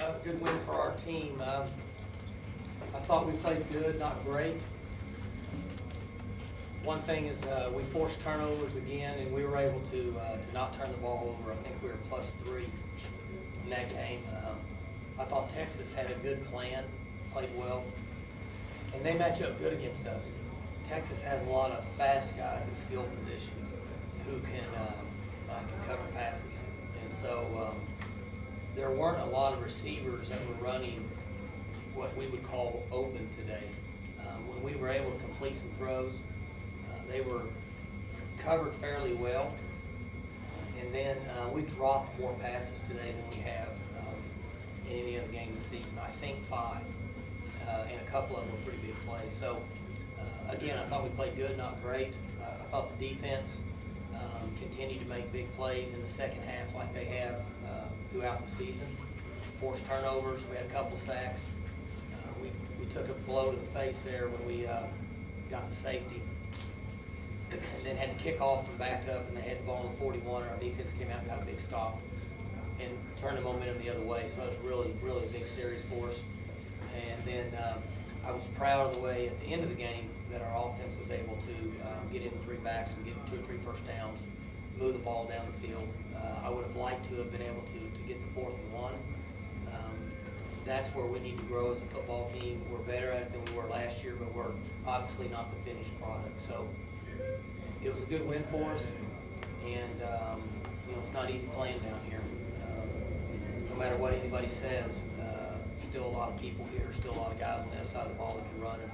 was a good win for our team. I thought we played good, not great. One thing is we forced turnovers again, and we were able to not turn the ball over. I think we were +3 in that game. I thought Texas had a good plan, played well, and they match up good against us. Texas has a lot of fast guys at skill positions who can cover passes, and so there weren't a lot of receivers that were running what we would call open today. When we were able to complete some throws, they were covered fairly well, and then we dropped more passes today than we have in any other game this season. I think 5, and a couple of them were pretty big plays. So again, I thought we played good, not great. I thought the defense continued to make big plays in the second half like they have throughout the season. Forced turnovers, we had a couple sacks. We took a blow to the face there when we got the safety, and then had to kick off and back up, and they had the ball in the 41, and our defense came out and got a big stop and turned the momentum the other way. So it was really, really a big series for us. And then I was proud of the way at the end of the game that our offense was able to get in 3 backs and get 2 or 3 first downs, move the ball down the field. I would have liked to have been able to get the 4th and 1. That's where we need to grow as a football team. We're better at it than we were last year, but we're obviously not the finished product. So it was a good win for us, and it's not easy playing down here. No matter what anybody says, still a lot of people here, still a lot of guys on the other side of the ball that can run it,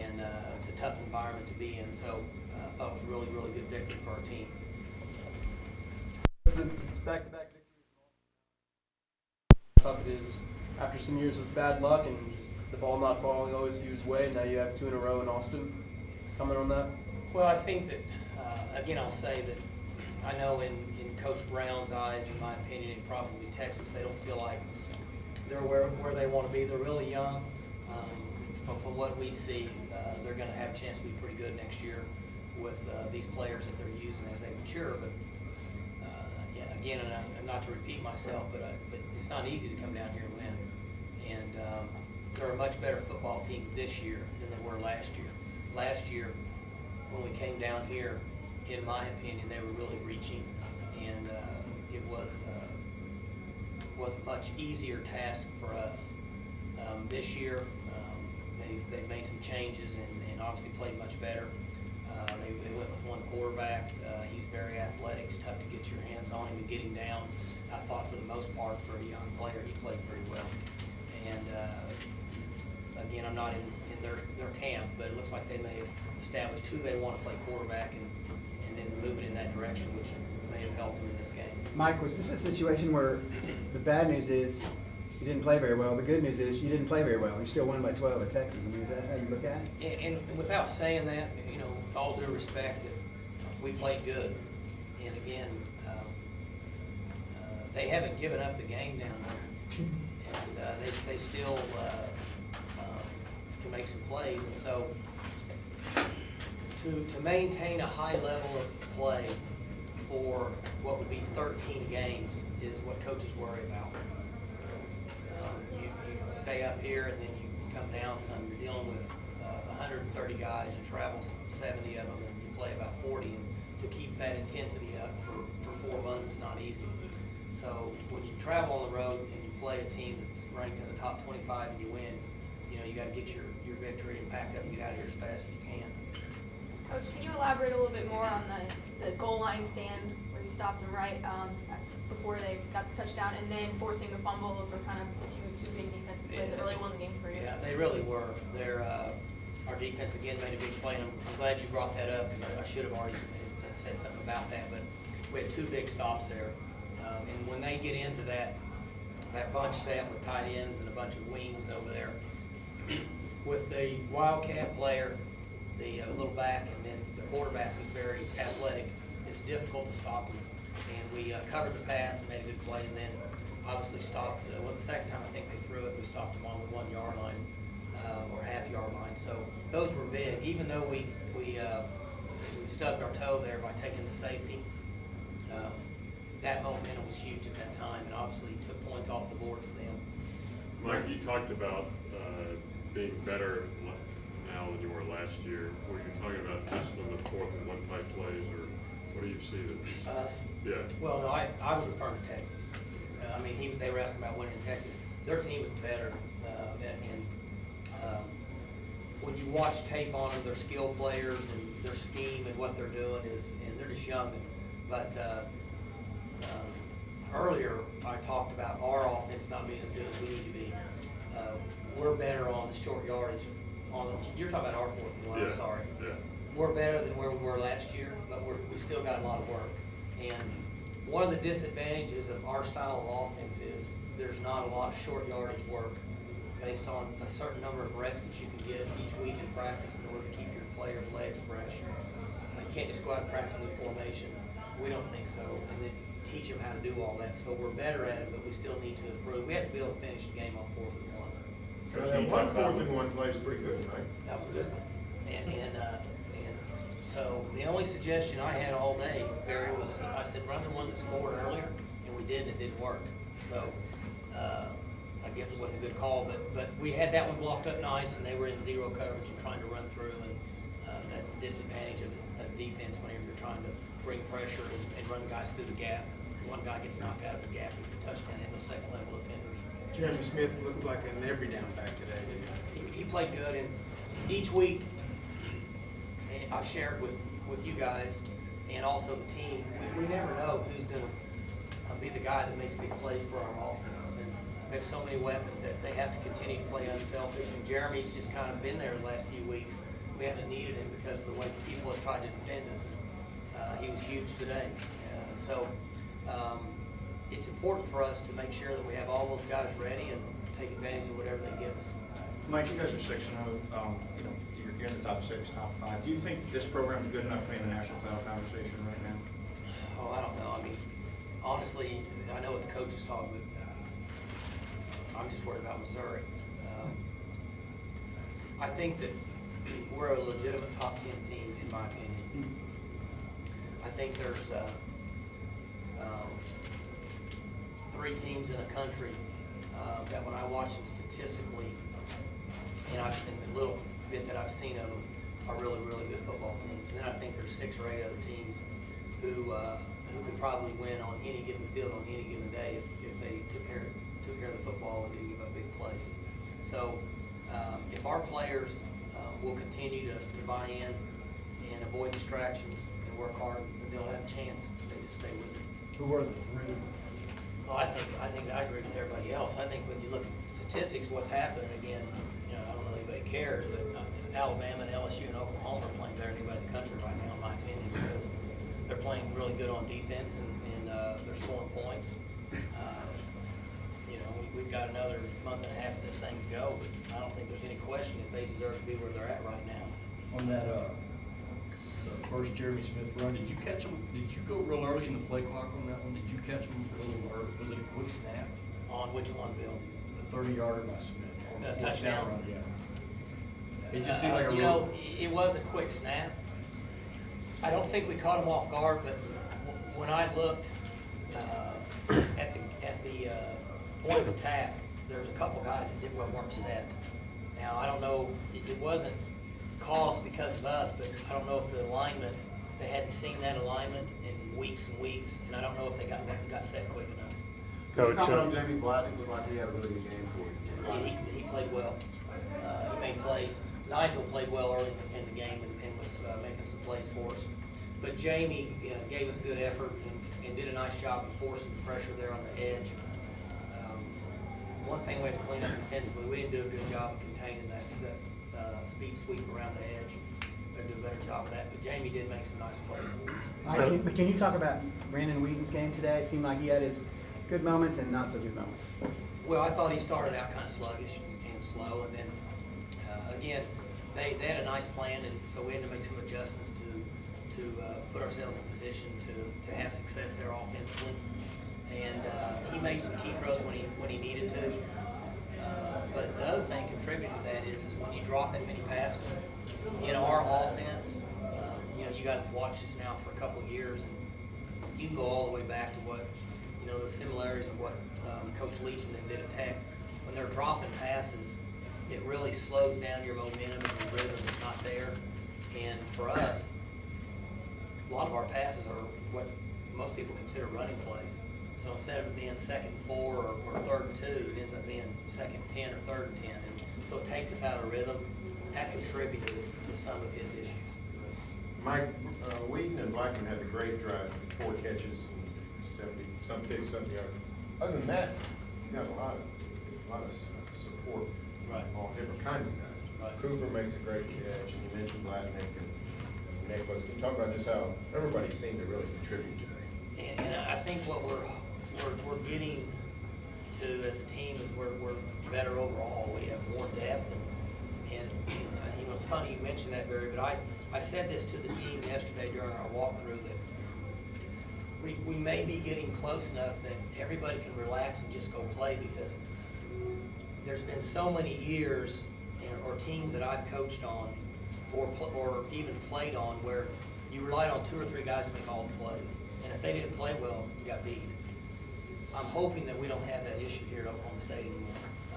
and it's a tough environment to be in. So I thought it was a really, really good victory for our team. It's back-to-back victories. Tough it is after some years with bad luck and just the ball not falling always U's way. Now you have 2 in a row in Austin. Comment on that? Well, I think that again, I'll say that I know in Coach Brown's eyes, in my opinion, and probably Texas, they don't feel like they're where they want to be. They're really young. From what we see, they're going to have a chance to be pretty good next year with these players that they're using as they mature. But again, and not to repeat myself, but it's not easy to come down here and win. And they're a much better football team this year than they were last year. Last year, when we came down here, in my opinion, they were really reaching, and it was a much easier task for us. This year, they've made some changes and obviously played much better. They went with 1 quarterback. He's very athletic. It's tough to get your hands on him and get him down. I thought for the most part, for a young player, he played pretty well. And again, I'm not in their camp, but it looks like they may have established who they want to play quarterback and then move it in that direction, which may have helped them in this game. Mike, was this a situation where the bad news is you didn't play very well, the good news is you didn't play very well, you still won by 12 at Texas? I mean, is that how you look at it? And without saying that, with all due respect, that we played good. And again, they haven't given up the game down there, and they still can make some plays. And so to maintain a high level of play for what would be 13 games is what coaches worry about. You stay up here and then you come down some. You're dealing with 130 guys. You travel 70 of them, and you play about 40. And to keep that intensity up for 4 months is not easy. So when you travel on the road and you play a team that's ranked in the top 25 and you win, you got to get your victory and pack up and get out of here as fast as you can. Coach, can you elaborate a little bit more on the goal line stand where you stopped them right before they got the touchdown, and then forcing the fumble? Those were kind of two big defensive plays that really won the game for you. Yeah, they really were. Our defense again made a big play, and I'm glad you brought that up because I should have already said something about that. But we had 2 big stops there, and when they get into that bunch set with tight ends and a bunch of wings over there, with the Wildcat player, the little back, and then the quarterback who's very athletic, it's difficult to stop him. And we covered the pass and made a good play, and then obviously stopped. The second time I think they threw it, we stopped them on the 1 yard line or half-yard line. So those were big. Even though we stubbed our toe there by taking the safety, that momentum was huge at that time, and obviously took points off the board for them. Mike, you talked about being better now than you were last year. Were you talking about just on the 4th and 1 type plays, or what do you see that? Us? Yeah. Well, no, I was referring to Texas. I mean, they were asking about winning in Texas. Their team was better, and when you watch tape on them, their skill players and their scheme and what they're doing and they're just young. But earlier, I talked about our offense not being as good as we need to be. We're better on the short yardage. You're talking about our 4th and 1, Yeah. I'm sorry. Yeah. We're better than where we were last year, but we still got a lot of work. And one of the disadvantages of our style of offense is there's not a lot of short yardage work based on a certain number of reps that you can get each week in practice in order to keep your players' legs fresh. You can't just go out and practice a new formation. We don't think so. And then teach them how to do all that. So we're better at it, but we still need to improve. We have to be able to finish the game on 4th and 1. That one 4th and 1 play is pretty good, right? That was a good one. And so the only suggestion I had all day, Barry, was I said run the one that scored earlier, and we did, and it didn't work. So I guess it wasn't a good call, but we had that one blocked up nice, and they were in zero coverage and trying to run through, and that's the disadvantage of defense whenever you're trying to bring pressure and run guys through the gap. One guy gets knocked out of the gap, it's a touchdown, and the second level defenders. Jeremy Smith looked like an every down back today, didn't He played good, and each week, and I've shared with you guys and also the team, we never know who's going to be the guy that makes big plays for our offense. And we have so many weapons that they have to continue to play unselfish, and Jeremy's just kind of been there the last few weeks. We haven't needed him because of the way people have tried to defend us. He was huge today. So it's important for us to make sure that we have all those guys ready and take advantage of whatever they give us. Mike, you guys are 6-0. You know, you're in the top 6, top 5. Do you think this program is good enough to be in the national title conversation right now? Oh, I don't know. I mean, honestly, I know it's coaches talk, but I'm just worried about Missouri. I think that we're a legitimate top 10 team, in my opinion. I think there's 3 teams in the country that when I watch them statistically, and the little bit that I've seen of them, are really, really good football teams. And then I think there's 6 or 8 other teams who could probably win on any given field on any given day if they took care of the football and didn't give up big plays. So if our players will continue to buy in and avoid distractions and work hard, they'll have a chance if they just stay with it. Who were the 3? Well, I think I agree with everybody else. I think when you look at statistics, what's happening again, you know, I don't know if anybody cares, but Alabama and LSU and Oklahoma are playing better than anybody in the country right now, in my opinion, because they're playing really good on defense and they're scoring points. You know, we've got another month and a half of this thing to go, but I don't think there's any question that they deserve to be where they're at right now. On that, the first Jeremy Smith run, did you catch him? Did you go real early in the play clock on that one? Did you catch him a little early? Was it a quick snap? On which one, Bill? The 30-yarder by Smith. On The fourth touchdown? down run, yeah. It just seemed like a you real. know, it was a quick snap. I don't think we caught him off guard, but when I looked at the point of attack, there was a couple guys that weren't set. Now, I don't know, it wasn't caused because of us, but I don't know if the alignment, they hadn't seen that alignment in weeks and weeks, and I don't know if they got set quick enough. Coach, Comment on Jamie Blatt. It looked like he had a really good game for you. He played well. He made plays. Nigel played well early in the game and was making some plays for us. But Jamie gave us good effort and did a nice job of forcing the pressure there on the edge. One thing we had to clean up defensively, we didn't do a good job of containing that speed sweep around the edge. They'd do a better job of that. But Jamie did make some nice plays for us. But can you talk about Brandon Wheaton's game today? It seemed like he had his good moments and not so good moments. Well, I thought he started out kind of sluggish and slow, and then again, they had a nice plan, and so we had to make some adjustments to put ourselves in position to have success there offensively. And he made some key throws when he needed to. But the other thing contributing to that is when you drop that many passes in our offense, you know, you guys have watched this now for a couple of years, and you can go all the way back to what, you know, the similarities of what Coach Leach and them did at Tech. when they're dropping passes, it really slows down your momentum and your rhythm is not there. And for us, a lot of our passes are what most people consider running plays. So instead of it being 2nd and 4 or 3rd and 2, it ends up being 2nd and 10 or 3rd and 10. And so it takes us out of rhythm. That contributes to some of his issues. Mike, Wheaton and Blackman had a great drive, 4 catches, 70 yards. Other than that, you got a lot of support Right. all different kinds of guys. Right. Cooper makes a great catch, and you mentioned Blackman and Nicholas. Can you talk about just how everybody seemed to really contribute today? And I think what we're getting to as a team is we're better overall. We have more depth, and you know, it's funny you mentioned that, Barry, but I said this to the team yesterday during our walkthrough that we may be getting close enough that everybody can relax and just go play, because there's been so many years or teams that I've coached on or even played on where you relied on 2 or 3 guys to make all the plays. And if they didn't play well, you got beat. I'm hoping that we don't have that issue here at Oklahoma State anymore.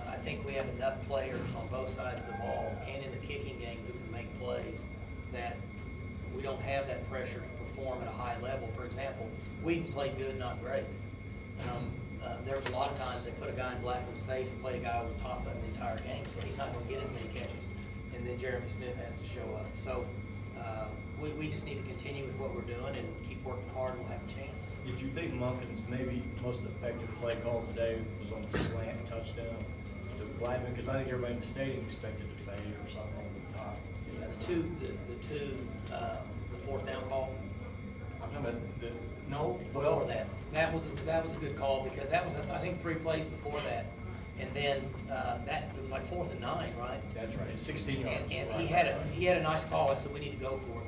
I think we have enough players on both sides of the ball and in the kicking game who can make plays that we don't have that pressure to perform at a high level. For example, Wheaton played good, not great. There was a lot of times they put a guy in Blackman's face and played a guy over the top of him the entire game, so he's not going to get as many catches. And then Jeremy Smith has to show up. So we just need to continue with what we're doing and keep working hard, and we'll have a chance. Did you think Monken's maybe most effective play call today was on the slant touchdown to Blackman? Because I think everybody in the stadium expected to fade or something over the top. Yeah, the 4th down call. I'm talking about no, Before that was a good call, because that was I think 3 plays before that, and then it was like 4th and 9, right? That's right, it's 16 yards. And he had a nice call. I said we need to go for it.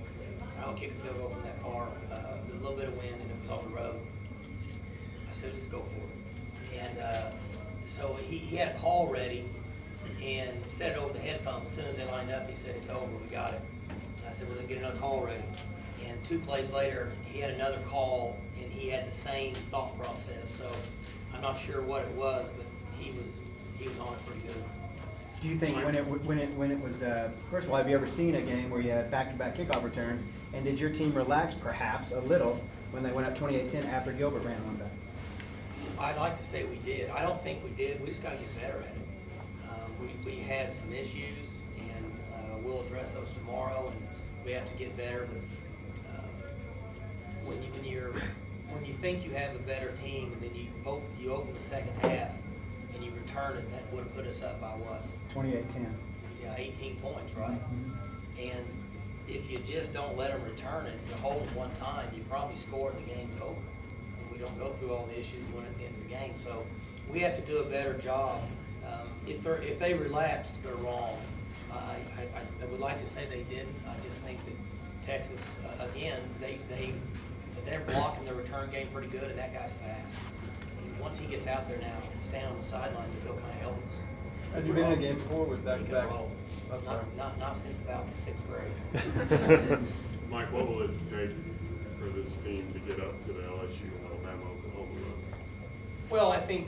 I don't kick a field goal from that far. A little bit of wind, and it was on the road. I said just go for it. And so he had a call ready and set it over the headphones. As soon as they lined up, he said it's over. We got it. And I said we're gonna get another call ready. And 2 plays later, he had another call, and he had the same thought process. So I'm not sure what it was, but he was on it pretty good. Do you think when it was first of all, have you ever seen a game where you had back-to-back kickoff returns, and did your team relax perhaps a little when they went up 28-10 after Gilbert ran one back? I'd like to say we did. I don't think we did. We just got to get better at it. We had some issues, and we'll address those tomorrow, and we have to get better. But when you think you have a better team, and then you open the second half and you return it, that would have put us up by what? 28-10. Yeah, 18 points, right? And if you just don't let them return it, you hold them one time, you probably score and the game's over. And we don't go through all the issues when at the end of the game. So we have to do a better job. If they relapsed, they're wrong. I would like to say they didn't. I just think that Texas, again, they're blocking the return game pretty good, and that guy's fast. And once he gets out there now, stand on the sideline, you feel kind of helpless. Had you been in a game before with He back-to-back? can roll. I'm sorry. Not since about 6th grade. Mike, what will it take for this team to get up to the LSU, Alabama, Oklahoma level? Well, I think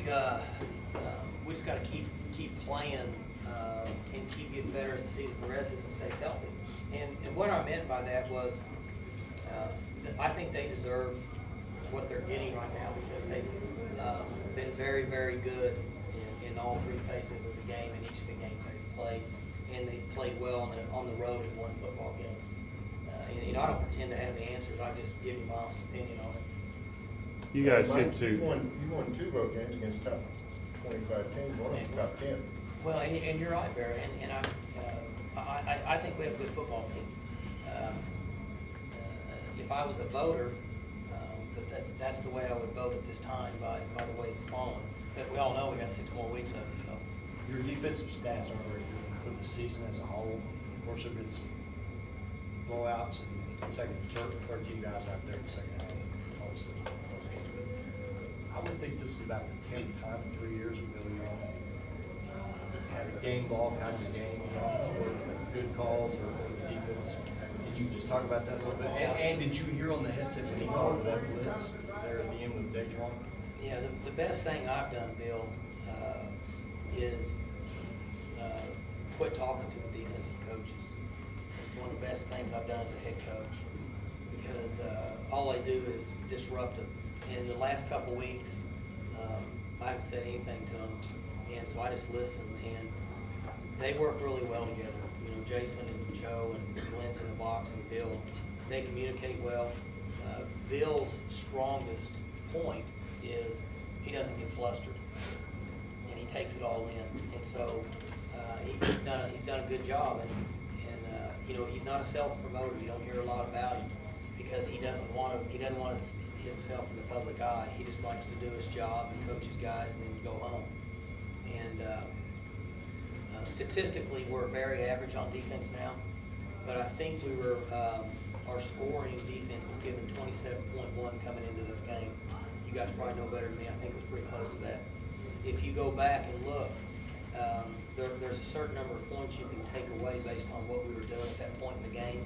we just got to keep playing and keep getting better as the season progresses and stays healthy. And what I meant by that was I think they deserve what they're getting right now, because they've been very, very good in all 3 phases of the game in each of the games they've played, and they've played well on the road and won football games. And I don't pretend to have the answers. I just give you my honest opinion on it. You guys Mike, seem You to. won 2 road games against top 25 teams, one of them top 10. Well, and you're right, Barry, and I think we have a good football team. If I was a voter, but that's the way I would vote at this time by the way it's fallen. But we all know we got 6 more weeks of it, so. Your defensive stats aren't very good for the season as a whole. Of course, if it's blowouts and 13 guys out there in the second half, obviously, most games. But I would think this is about the 10th time in 3 years we've really had a game ball kind of game, or good calls or the defense. Can you just talk about that a little bit? And did you hear on the headset when he called that blitz there at the end of day 1? Yeah, the best thing I've done, Bill, is quit talking to the defensive coaches. It's one of the best things I've done as a head coach, because all they do is disrupt them. And in the last couple weeks, I haven't said anything to them, and so I just listen, and they work really well together. You know, Jason and Joe and Glenn's in the box and Bill, they communicate well. Bill's strongest point is he doesn't get flustered, and he takes it all in. And so he's done a good job, and you know, he's not a self-promoter. You don't hear a lot about him because he doesn't want himself in the public eye. He just likes to do his job and coach his guys and then go home. And statistically, we're very average on defense now, but I think we were our scoring defense was given 27.1 coming into this game. You guys probably know better than me. I think it was pretty close to that. If you go back and look, there's a certain number of points you can take away based on what we were doing at that point in the game.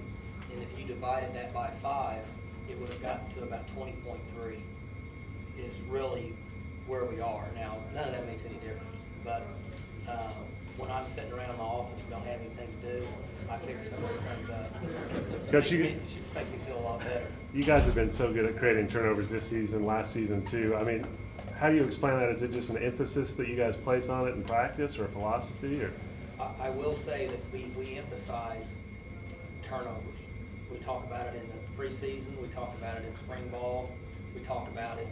And if you divided that by 5, it would have gotten to about 20.3 is really where we are. Now, none of that makes any difference, but when I'm sitting around in my office and don't have anything to do, I figure some of those things out. Coach, It makes me feel a lot better. You guys have been so good at creating turnovers this season, last season too. I mean, how do you explain that? Is it just an emphasis that you guys place on it in practice, or a philosophy, or? I will say that we emphasize turnovers. We talk about it in the preseason, we talk about it in spring ball, we talk about it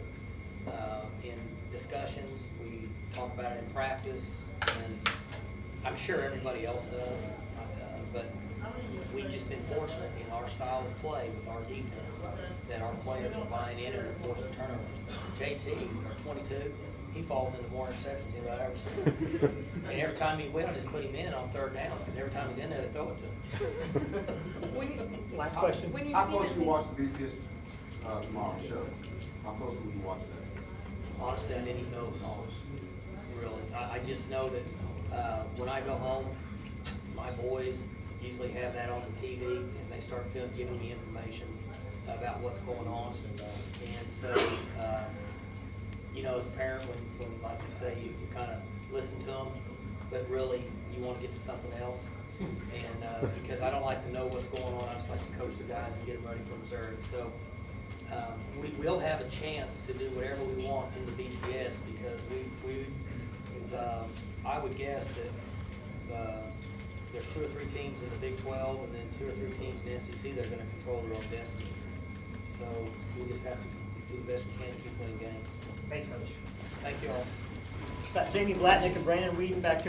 in discussions, we talk about it in practice, and I'm sure everybody else does, but we've just been fortunate in our style of play with our defense that our players are buying in and are forcing turnovers. JT, our 22, he falls into more interceptions than I've ever seen. And every time we don't just put him in on third downs, because every time he's in there, they throw it to him. Last question. When you How see close the- you watch the BCS tomorrow show? How close will you watch that? Honestly, I didn't even know it was on, really. I just know that when I go home, my boys usually have that on the TV, and they start giving me information about what's going on. And so, you know, as a parent, when like you say, you kind of listen to them, but really you want to get to something else. And because I don't like to know what's going on, I just like to coach the guys and get them ready for Missouri. So we will have a chance to do whatever we want in the BCS, because I would guess that there's 2 or 3 teams in the Big 12 and then 2 or 3 teams in the SEC that are going to control their own destiny. So we just have to do the best we can to keep winning games. Thanks, Coach. Thank you all. Got Jamie Blatnick and Brandon Whedon back here in the